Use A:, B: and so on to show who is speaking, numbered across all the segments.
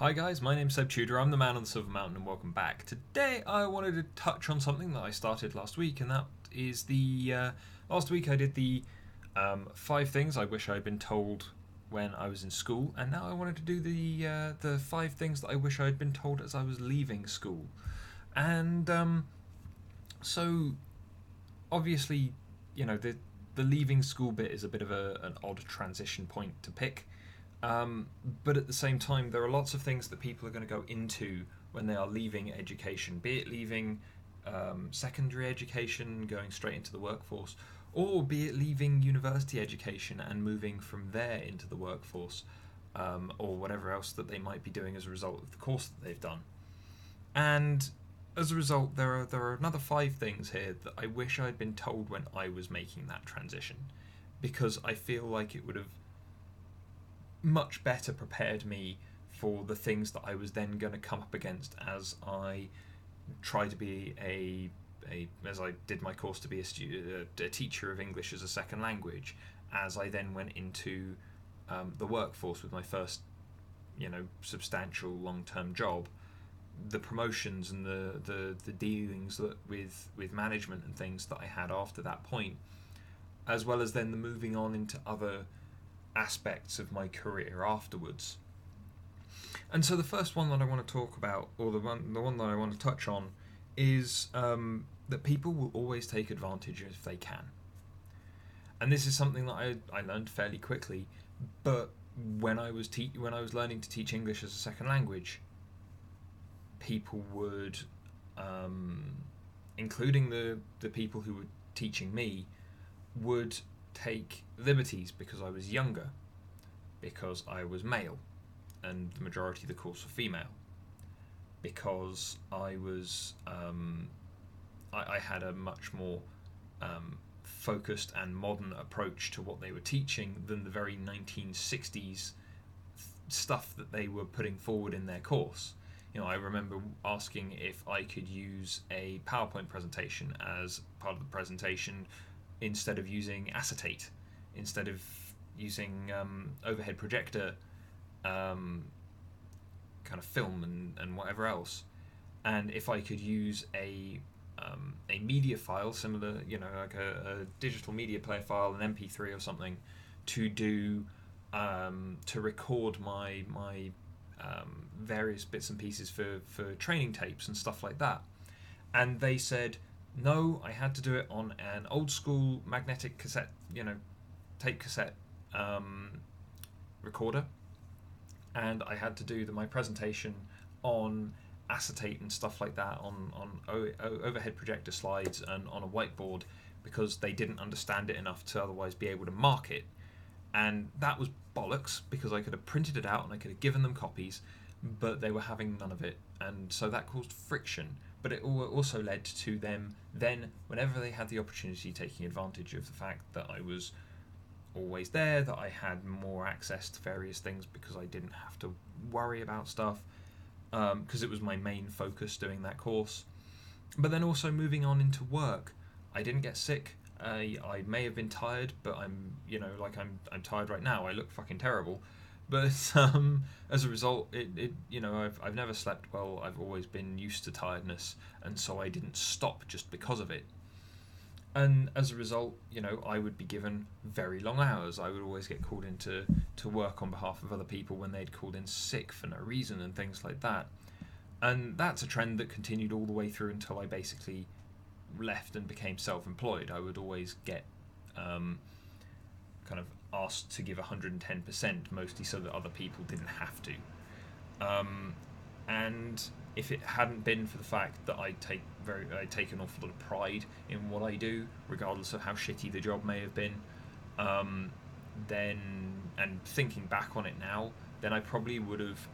A: Hi guys, my name's Seb Tudor, I'm the man on the Silver Mountain and welcome back. Today I wanted to touch on something that I started last week, and that is last week I did the 5 things I wish I'd been told when I was in school, and now I wanted to do the 5 things that I wish I'd been told as I was leaving school. And so obviously, the leaving school bit is a bit of an odd transition point to pick. But at the same time, there are lots of things that people are going to go into when they are leaving education, be it leaving secondary education, going straight into the workforce, or be it leaving university education and moving from there into the workforce, or whatever else that they might be doing as a result of the course that they've done. And as a result, there are another 5 things here that I wish I'd been told when I was making that transition, because I feel like it would have much better prepared me for the things that I was then going to come up against as I tried to be as I did my course to be a teacher of English as a second language, as I then went into the workforce with my first substantial long-term job, the promotions and the dealings with management and things that I had after that point, as well as then the moving on into other aspects of my career afterwards. And so the first one that I want to talk about, or the one that I want to touch on, is that people will always take advantage if they can. And this is something that I learned fairly quickly, but when I was learning to teach English as a second language, people would, including the people who were teaching me, would take liberties because I was younger, because I was male, and the majority of the course were female, because I was I had a much more focused and modern approach to what they were teaching than the very 1960s stuff that they were putting forward in their course. I remember asking if I could use a PowerPoint presentation as part of the presentation instead of using acetate, instead of using overhead projector kind of film and whatever else, and if I could use a media file similar, like a digital media player file, an MP3 or something, to do to record my various bits and pieces for training tapes and stuff like that. And they said no, I had to do it on an old school magnetic cassette, tape cassette recorder, and I had to do my presentation on acetate and stuff like that, on overhead projector slides and on a whiteboard, because they didn't understand it enough to otherwise be able to mark it. And that was bollocks, because I could have printed it out and I could have given them copies, but they were having none of it, and so that caused friction. But it also led to them then, whenever they had the opportunity, taking advantage of the fact that I was always there, that I had more access to various things because I didn't have to worry about stuff, because it was my main focus doing that course. But then also moving on into work, I didn't get sick. I may have been tired, but I'm tired right now. I look fucking terrible. But as a result, I've never slept well. I've always been used to tiredness, and so I didn't stop just because of it. And as a result, I would be given very long hours. I would always get called in to work on behalf of other people when they'd called in sick for no reason and things like that. And that's a trend that continued all the way through until I basically left and became self-employed. I would always get kind of asked to give 110%, mostly so that other people didn't have to. And if it hadn't been for the fact that I take an awful lot of pride in what I do, regardless of how shitty the job may have been, then, and thinking back on it now, then I probably would have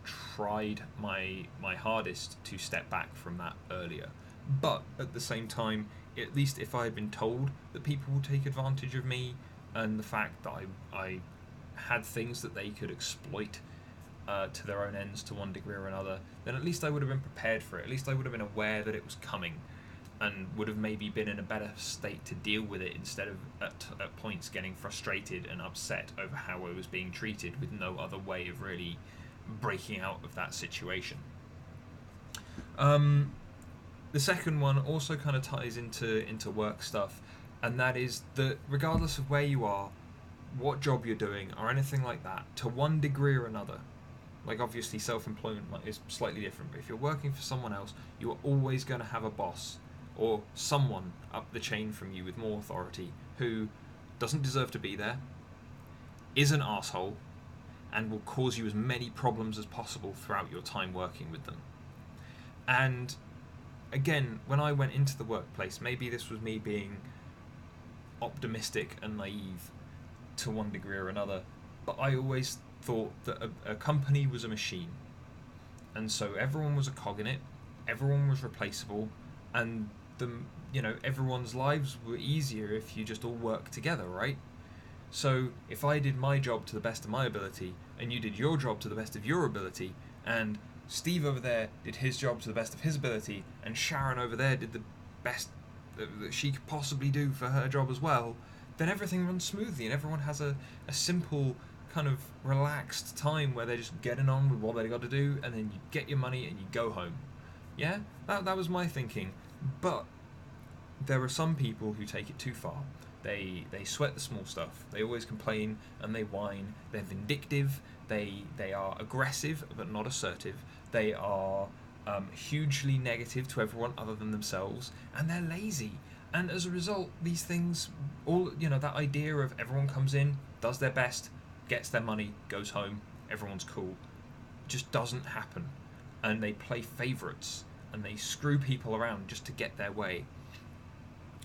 A: tried my hardest to step back from that earlier. But at the same time, at least if I had been told that people would take advantage of me, and the fact that I had things that they could exploit to their own ends to one degree or another, then at least I would have been prepared for it. At least I would have been aware that it was coming, and would have maybe been in a better state to deal with it, instead of at points getting frustrated and upset over how I was being treated, with no other way of really breaking out of that situation. The second one also kind of ties into work stuff, and that is that regardless of where you are, what job you're doing, or anything like that, to one degree or another, like obviously self-employment is slightly different, but if you're working for someone else, you are always going to have a boss or someone up the chain from you with more authority who doesn't deserve to be there, is an asshole, and will cause you as many problems as possible throughout your time working with them. And again, when I went into the workplace, maybe this was me being optimistic and naive to one degree or another, but I always thought that a company was a machine, and so everyone was a cog in it, everyone was replaceable, and everyone's lives were easier if you just all worked together, right? So if I did my job to the best of my ability, and you did your job to the best of your ability, and Steve over there did his job to the best of his ability, and Sharon over there did the best that she could possibly do for her job as well, then everything runs smoothly and everyone has a simple kind of relaxed time where they're just getting on with what they got to do, and then you get your money and you go home. Yeah, that was my thinking. But there are some people who take it too far. They sweat the small stuff. They always complain and they whine. They're vindictive. They are aggressive but not assertive. They are hugely negative to everyone other than themselves, and they're lazy. And as a result, these things, that idea of everyone comes in, does their best, gets their money, goes home, everyone's cool, just doesn't happen. And they play favourites, and they screw people around just to get their way.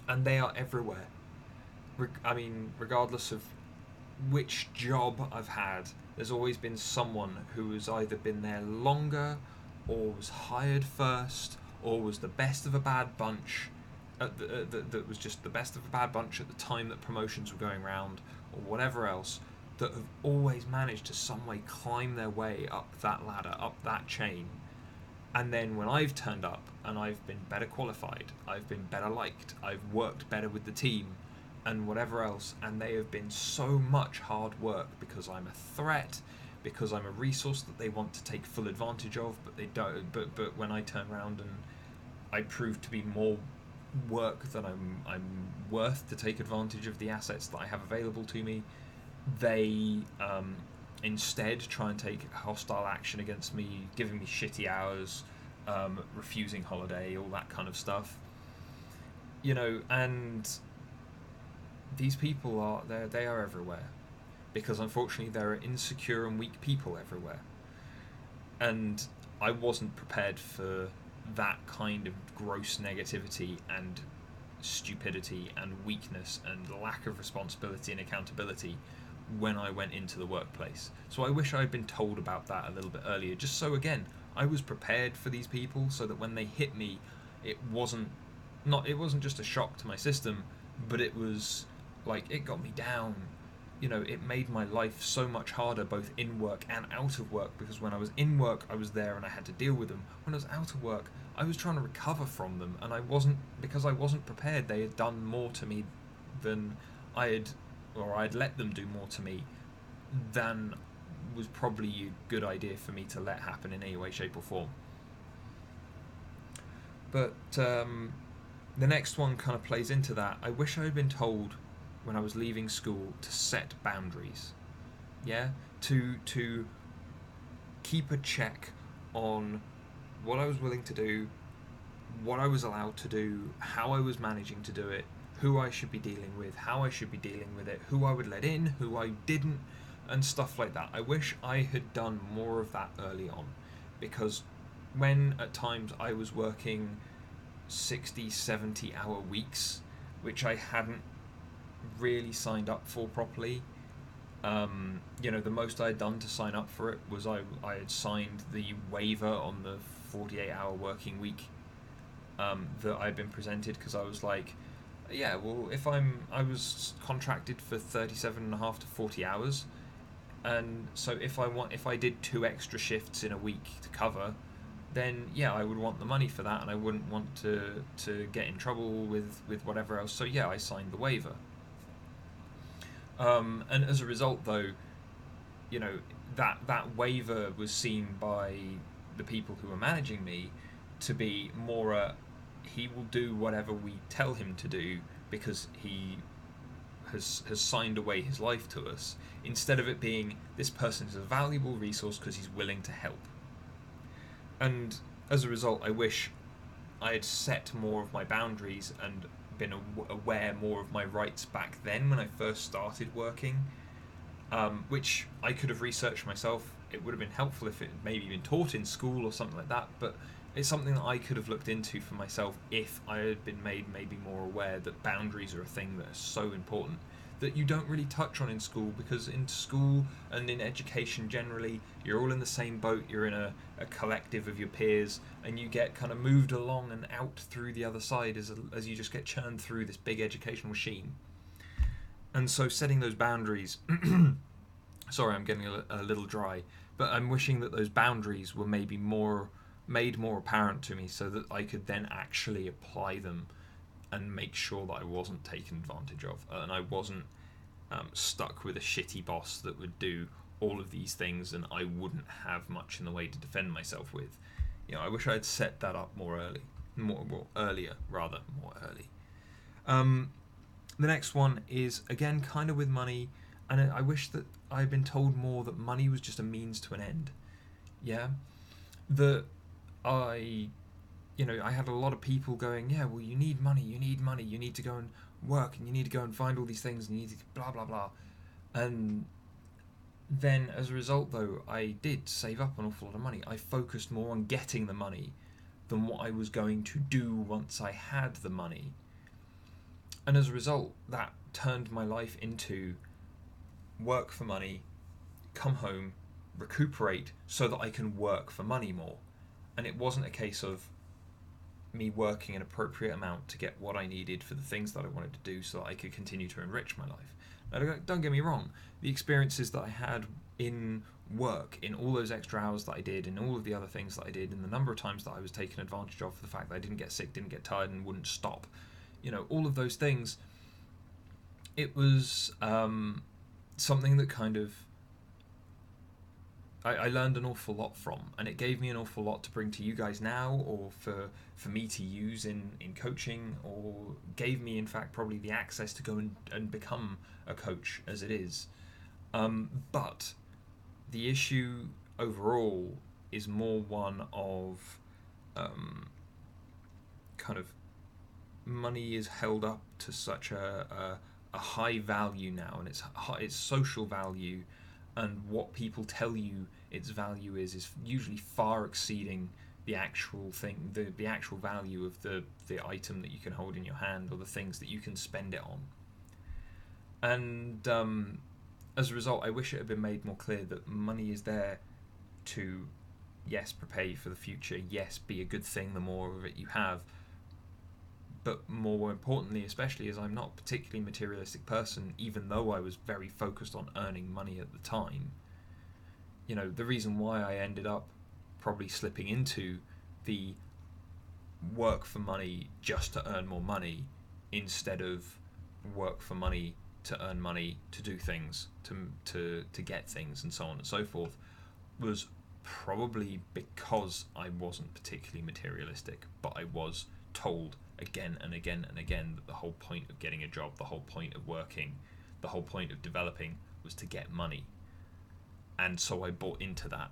A: And they are everywhere. Regardless of which job I've had, there's always been someone who has either been there longer, or was hired first, or was the best of a bad bunch, that was just the best of a bad bunch at the time that promotions were going round, or whatever else, that have always managed to some way climb their way up that ladder, up that chain. And then when I've turned up and I've been better qualified, I've been better liked, I've worked better with the team, and whatever else, and they have been so much hard work because I'm a threat, because I'm a resource that they want to take full advantage of, but they don't. But when I turn around and I prove to be more work than I'm worth to take advantage of the assets that I have available to me, they instead try and take hostile action against me, giving me shitty hours, refusing holiday, all that kind of stuff. And these people they are everywhere, because unfortunately there are insecure and weak people everywhere. And I wasn't prepared for that kind of gross negativity and stupidity and weakness and lack of responsibility and accountability when I went into the workplace. So I wish I had been told about that a little bit earlier, just so again I was prepared for these people, so that when they hit me, it wasn't just a shock to my system, but it was like, it got me down. It made my life so much harder, both in work and out of work, because when I was in work, I was there and I had to deal with them. When I was out of work, I was trying to recover from them, and because I wasn't prepared. They had done more to me than I'd let them do more to me than was probably a good idea for me to let happen in any way, shape or form. But the next one kind of plays into that. I wish I had been told when I was leaving school to set boundaries. Yeah? To keep a check on what I was willing to do, what I was allowed to do, how I was managing to do it, who I should be dealing with, how I should be dealing with it, who I would let in, who I didn't, and stuff like that. I wish I had done more of that early on, because when at times I was working 60, 70 hour weeks, which I hadn't really signed up for properly. The most I had done to sign up for it was I had signed the waiver on the 48-hour working week that I'd been presented, because I was like, yeah, well, I was contracted for 37.5 to 40 hours, and so if I did 2 extra shifts in a week to cover, then yeah, I would want the money for that, and I wouldn't want to get in trouble with whatever else. So yeah, I signed the waiver. And as a result, though, that waiver was seen by the people who were managing me to be more he will do whatever we tell him to do because he has signed away his life to us, instead of it being this person is a valuable resource because he's willing to help. And as a result, I wish I had set more of my boundaries and been aware more of my rights back then when I first started working, which I could have researched myself. It would have been helpful if it had maybe been taught in school or something like that, but it's something that I could have looked into for myself if I had been made maybe more aware that boundaries are a thing that is so important that you don't really touch on in school, because in school and in education generally, you're all in the same boat, you're in a collective of your peers, and you get kind of moved along and out through the other side as you just get churned through this big educational machine. And so setting those boundaries, sorry, I'm getting a little dry, but I'm wishing that those boundaries were maybe made more apparent to me so that I could then actually apply them and make sure that I wasn't taken advantage of, and I wasn't stuck with a shitty boss that would do all of these things and I wouldn't have much in the way to defend myself with. I wish I had set that up more early. The next one is, again, kind of with money, and I wish that I had been told more that money was just a means to an end. Yeah? That I had a lot of people going, yeah, well, you need money, you need to go and work, and you need to go and find all these things, and you need to blah, blah, blah. And then, as a result, though, I did save up an awful lot of money. I focused more on getting the money than what I was going to do once I had the money. And as a result, that turned my life into work for money, come home, recuperate so that I can work for money more. And it wasn't a case of me working an appropriate amount to get what I needed for the things that I wanted to do so that I could continue to enrich my life. Now, don't get me wrong, the experiences that I had in work, in all those extra hours that I did, in all of the other things that I did, and the number of times that I was taken advantage of for the fact that I didn't get sick, didn't get tired, and wouldn't stop, all of those things, it was something that kind of I learned an awful lot from, and it gave me an awful lot to bring to you guys now, or for me to use in coaching, or gave me, in fact, probably the access to go and become a coach as it is. But the issue overall is more one of kind of money is held up to such a high value now, and its social value, and what people tell you its value is usually far exceeding the actual thing, the actual value of the item that you can hold in your hand, or the things that you can spend it on. And as a result, I wish it had been made more clear that money is there to, yes, prepare you for the future, yes, be a good thing the more of it you have, but more importantly, especially as I'm not a particularly materialistic person, even though I was very focused on earning money at the time, the reason why I ended up probably slipping into the work for money just to earn more money instead of work for money to earn money to do things, to get things, and so on and so forth, was probably because I wasn't particularly materialistic, but I was told again and again and again that the whole point of getting a job, the whole point of working, the whole point of developing was to get money. And so I bought into that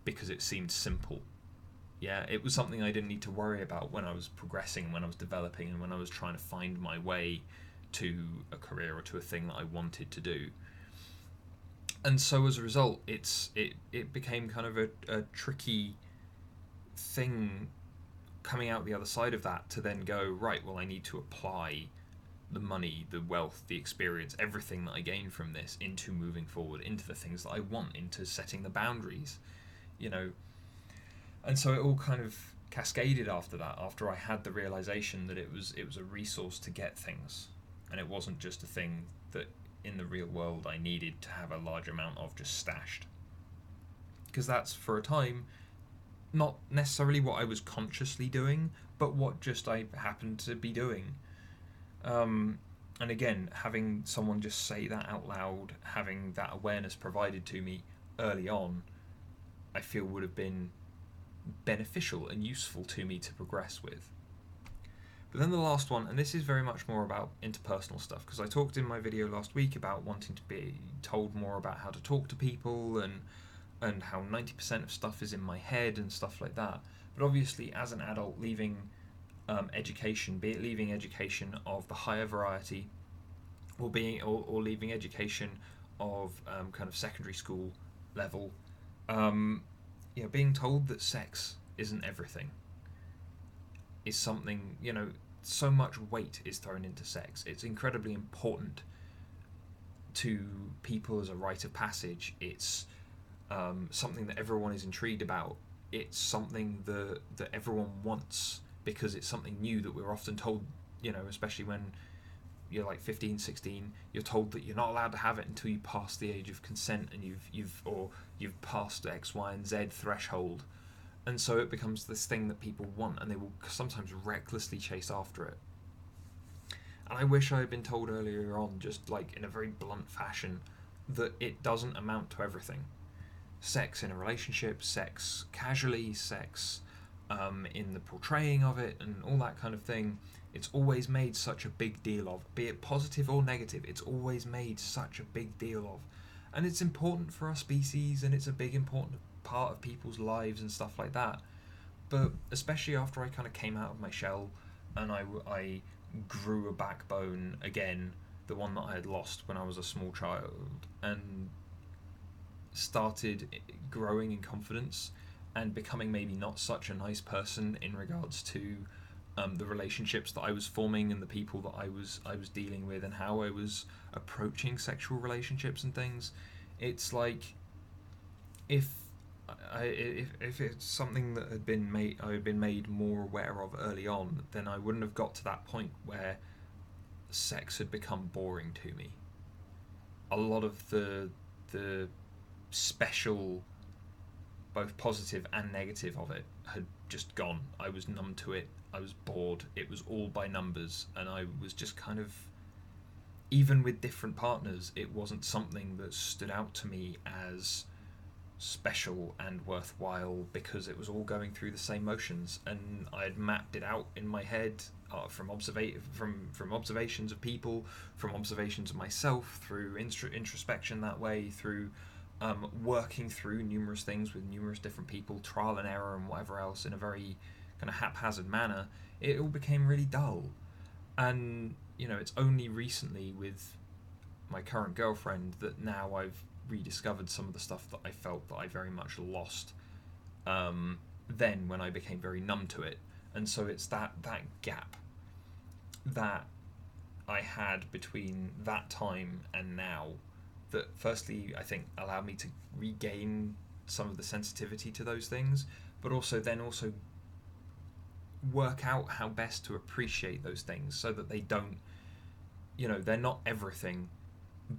A: because it seemed simple. Yeah, it was something I didn't need to worry about when I was progressing, when I was developing, and when I was trying to find my way to a career or to a thing that I wanted to do. And so as a result, it became kind of a tricky thing coming out the other side of that, to then go, right, well, I need to apply the money, the wealth, the experience, everything that I gain from this into moving forward, into the things that I want, into setting the boundaries, And so it all kind of cascaded after that, after I had the realization that it was a resource to get things, and it wasn't just a thing that in the real world I needed to have a large amount of just stashed. Because that's, for a time, not necessarily what I was consciously doing, but what just I happened to be doing. And again, having someone just say that out loud, having that awareness provided to me, early on, I feel would have been beneficial and useful to me to progress with. But then the last one, and this is very much more about interpersonal stuff, because I talked in my video last week about wanting to be told more about how to talk to people and how 90% of stuff is in my head and stuff like that. But obviously, as an adult, leaving education, be it leaving education of the higher variety, or leaving education of kind of secondary school level, being told that sex isn't everything is something, so much weight is thrown into sex. It's incredibly important to people as a rite of passage. It's something that everyone is intrigued about. It's something that everyone wants because it's something new that we're often told, especially when you're like 15, 16, you're told that you're not allowed to have it until you pass the age of consent and you've passed X, Y, and Z threshold. And so it becomes this thing that people want, and they will sometimes recklessly chase after it. And I wish I had been told earlier on, just like in a very blunt fashion, that it doesn't amount to everything. Sex in a relationship, sex casually, sex in the portraying of it, and all that kind of thing. It's always made such a big deal of, be it positive or negative, it's always made such a big deal of. And it's important for our species, and it's a big important part of people's lives and stuff like that. But especially after I kind of came out of my shell and I grew a backbone again, the one that I had lost when I was a small child, and started growing in confidence and becoming maybe not such a nice person in regards to the relationships that I was forming and the people that I was dealing with and how I was approaching sexual relationships and things. It's like if it's something that I had been made more aware of early on, then I wouldn't have got to that point where sex had become boring to me. A lot of the special, both positive and negative of it, had just gone. I was numb to it. I was bored. It was all by numbers, and I was just kind of, even with different partners, it wasn't something that stood out to me as special and worthwhile because it was all going through the same motions, and I had mapped it out in my head from observations of people, from observations of myself, through introspection that way, through working through numerous things with numerous different people, trial and error and whatever else in a very kind of haphazard manner. It all became really dull. And it's only recently with my current girlfriend that now I've rediscovered some of the stuff that I felt that I very much lost then when I became very numb to it. And so it's that gap that I had between that time and now that firstly I think allowed me to regain some of the sensitivity to those things, but also work out how best to appreciate those things so that they don't, they're not everything,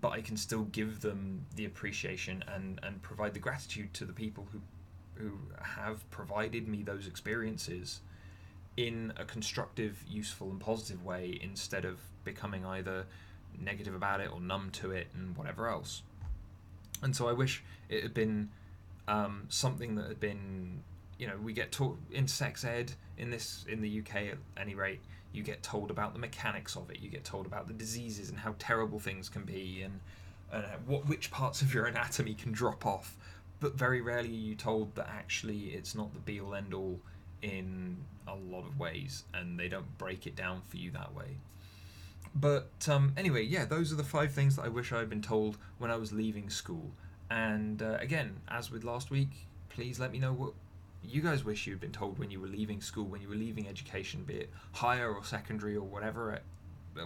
A: but I can still give them the appreciation and provide the gratitude to the people who have provided me those experiences in a constructive, useful and positive way, instead of becoming either negative about it or numb to it and whatever else. And so I wish it had been something that had been, we get taught in sex ed in the UK at any rate. You get told about the mechanics of it. You get told about the diseases and how terrible things can be, and which parts of your anatomy can drop off. But very rarely are you told that actually it's not the be-all end-all in a lot of ways, and they don't break it down for you that way. But anyway, yeah, those are the 5 things that I wish I had been told when I was leaving school. And again, as with last week, please let me know what you guys wish you'd been told when you were leaving school, when you were leaving education, be it higher or secondary or whatever, at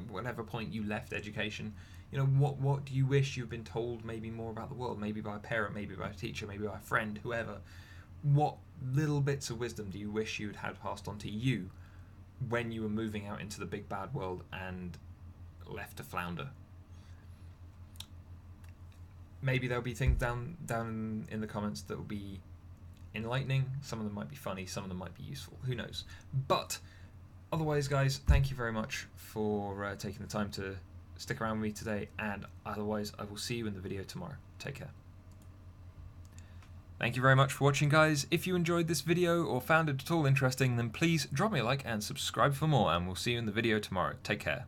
A: whatever point you left education. What do you wish you'd been told maybe more about the world, maybe by a parent, maybe by a teacher, maybe by a friend, whoever. What little bits of wisdom do you wish you'd had passed on to you when you were moving out into the big bad world and left to flounder? Maybe there'll be things down in the comments that will be enlightening. Some of them might be funny, some of them might be useful, who knows. But otherwise, guys, thank you very much for taking the time to stick around with me today, and otherwise I will see you in the video tomorrow. Take care. Thank you very much for watching, guys. If you enjoyed this video or found it at all interesting, then please drop me a like and subscribe for more, and we'll see you in the video tomorrow. Take care.